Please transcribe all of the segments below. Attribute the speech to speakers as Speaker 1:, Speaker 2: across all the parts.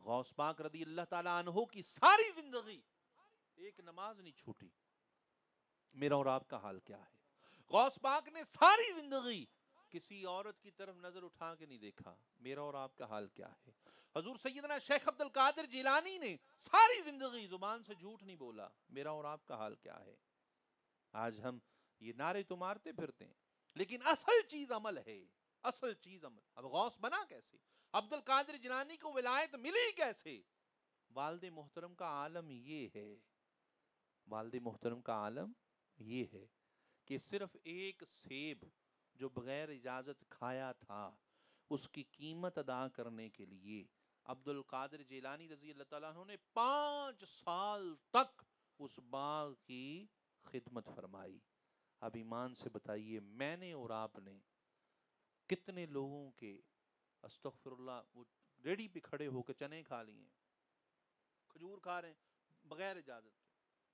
Speaker 1: غوث پاک رضی اللہ تعالیٰ عنہ کی ساری زندگی ایک نماز نہیں چھوٹی. میرا اور آپ کا حال کیا ہے؟ غوث پاک نے ساری زندگی کسی عورت کی طرف نظر اٹھا کے نہیں دیکھا. میرا اور آپ کا حال کیا ہے؟ حضور سیدنا شیخ عبد القادر جیلانی نے ساری زندگی زبان سے جھوٹ نہیں بولا. میرا اور آپ کا حال کیا ہے؟ آج ہم یہ نعرے تو مارتے پھرتے ہیں لیکن اصل چیز عمل ہے. اصل چیز عمل. اب غوث بنا کیسے؟ عبد القادر جیلانی کو ولایت ملی کیسے؟ والد محترم کا عالم یہ ہے. والد محترم کا عالم یہ ہے کہ صرف ایک سیب جو بغیر اجازت کھایا تھا اس کی قیمت ادا کرنے کے لیے عبد القادر جیلانی رضی اللہ تعالیٰ عنہ نے 5 سال تک اس باغ کی خدمت فرمائی. اب ایمان سے بتائیے میں نے اور آپ نے کتنے لوگوں کے استغفر اللہ وہ ریڑی پہ کھڑے ہو کے چنے کھا لیے, کھجور کھا رہے ہیں بغیر اجازت کے.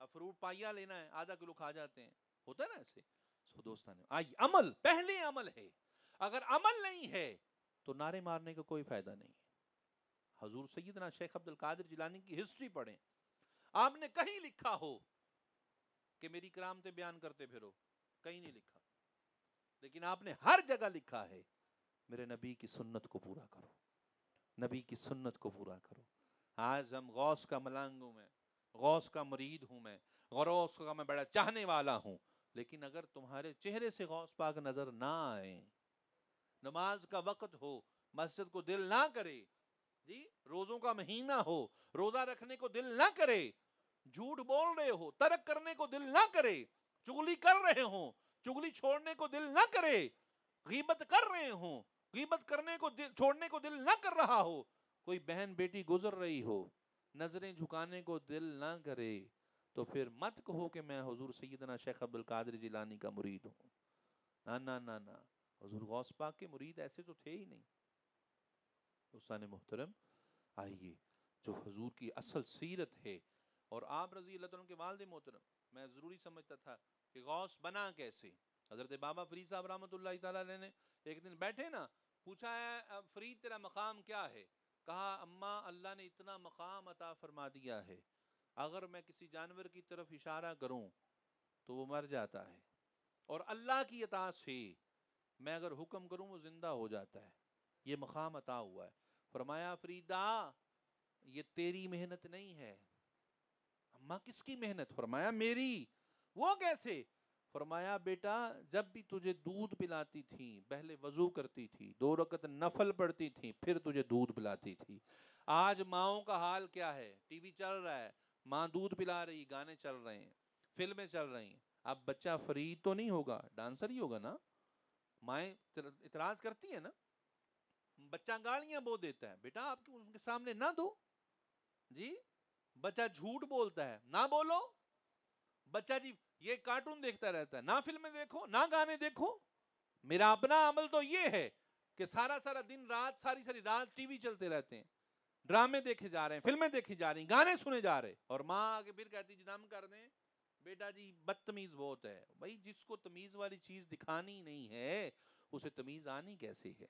Speaker 1: اب فروٹ پائیا لینا ہے آدھا کلو کھا جاتے ہیں, ہوتا ہے نا ایسے. سو دوستان آئیے, عمل پہلے عمل ہے. اگر عمل نہیں ہے تو نعرے مارنے کا کوئی فائدہ نہیں ہے. حضور سیدنا شیخ عبد القادر جیلانی کی ہسٹری پڑھیں, آپ نے کہیں لکھا ہو کہ میری کرامتیں بیان کرتے پھرو؟ کہیں نہیں لکھا. لیکن آپ نے ہر جگہ لکھا ہے میرے نبی کی سنت کو پورا کرو, نبی کی سنت کو پورا کرو. آج ہم غوث کا ملنگ ہوں, میں غوث کا مرید ہوں, میں غوث کا میں بڑا چاہنے والا ہوں, لیکن اگر تمہارے چہرے سے غوث پاک نظر نہ آئے, نماز کا وقت ہو مسجد کو دل نہ کرے, جی روزوں کا مہینہ ہو روزہ رکھنے کو دل نہ کرے, جھوٹ بول رہے ہو ترک کرنے کو دل نہ کرے, چغلی کر رہے ہوں چغلی چھوڑنے کو دل نہ کرے, غیبت کر رہے ہوں غیبت کرنے کو چھوڑنے کو دل نہ کر رہا ہو, کوئی بہن بیٹی گزر رہی ہو نظریں جھکانے کو دل نہ کرے, تو پھر مت کہو کہ میں حضور سیدنا شیخ عبد القادر جیلانی کا مرید ہوں. نہ نہ نہ نہ, حضور غوث پاک کے مرید ایسے تو تھے ہی نہیں. دوستان محترم آئیے, جو حضور کی اصل سیرت ہے, اور آپ رضی اللہ تعالیٰ کے والد محترم, میں ضروری سمجھتا تھا کہ غوث بنا کیسے. حضرت بابا فرید صاحب رحمۃ اللہ تعالیٰ علیہ نے ایک دن بیٹھے نا, پوچھا ہے فرید تیرا مقام کیا ہے؟ کہا اماں اللہ نے اتنا مقام عطا فرما دیا ہے, اگر میں کسی جانور کی طرف اشارہ کروں تو وہ مر جاتا ہے, اور اللہ کی عطا سے میں اگر حکم کروں وہ زندہ ہو جاتا ہے. یہ مقام عطا ہوا ہے. فرمایا فریدا یہ تیری محنت نہیں ہے. اماں کس کی محنت؟ فرمایا میری. وہ کیسے؟ فرمایا بیٹا جب بھی تجھے دودھ پلاتی تھی پہلے وضو کرتی تھی 2 رکعت نفل پڑھتی تھی پھر تجھے دودھ پلاتی تھی. آج ماؤں کا حال کیا ہے؟ ٹی وی چل رہا ہے, ماں دودھ پلا رہی, گانے چل رہے ہیں, فلمیں چل رہی ہیں. اب بچہ فرید تو نہیں ہوگا, ڈانسر ہی ہوگا نا. مائیں اعتراض کرتی ہیں نا, بچہ گالیاں بو دیتا ہے, بیٹا آپ ان کے سامنے نہ دو. جی بچہ جھوٹ بولتا ہے, نہ بولو. بچہ جی یہ کارٹون دیکھتا رہتا ہے, نہ فلمیں دیکھو نہ گانے دیکھو. میرا اپنا عمل تو یہ ہے کہ سارا سارا دن رات ساری رات ٹی وی چلتے رہتے ہیں, ڈرامے دیکھے جا رہے ہیں, فلمیں دیکھی جا رہی ہیں, گانے سنے جا رہے, اور ماں آگے پھر کہتی جی دم کر دیں. بیٹا جی بدتمیز بہت ہے. بھائی جس کو تمیز والی چیز دکھانی نہیں ہے اسے تمیز آنی کیسے ہے؟